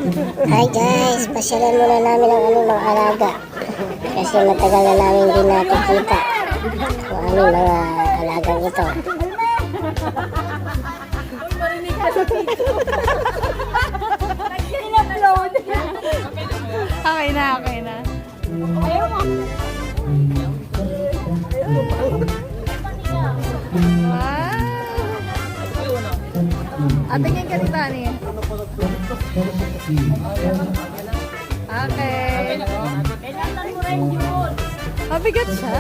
Hi guys, pasyalan muna namin ang aming mga alaga. Kasi matagal na namin hindi nakikita ang aming mga alagang ito. Okay na, okay na. Wow! Tingin ka ni Tani. Okay. Mabigat siya?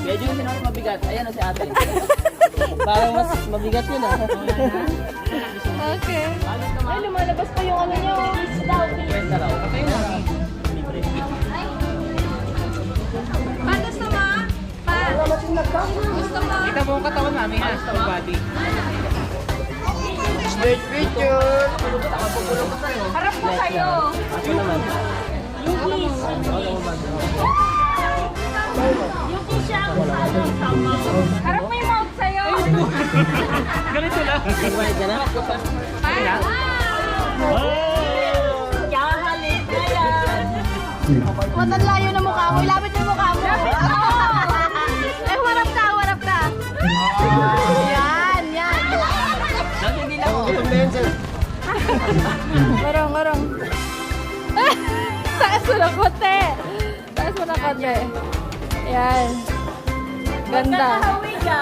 Medyo yung sinawag mabigat. Ayan na si ate. Parang mas mabigat yun ah. Okay. Ay, lumalabas pa yung ano nyo. Kwenta raw. Patay na. Libre. Pa, gusto mo? Pa? Gusto mo? Kita mo ang katawan namin ha. Full body. Harap ko sa'yo. Ako naman. Yung siyang harap mo yung mouth sa'yo. Ganito lang. Nag-wild ka na? Yahalin na yan. Matalayo na mukha mo. Ilapit mo yung mukha mo. Eh, warap ka, warap ka. Yan, yan. Dati hindi lang ako. Marong, marong. Taas mo na kote. Taas mo na kote. Yan. Ganda. Hawi ka.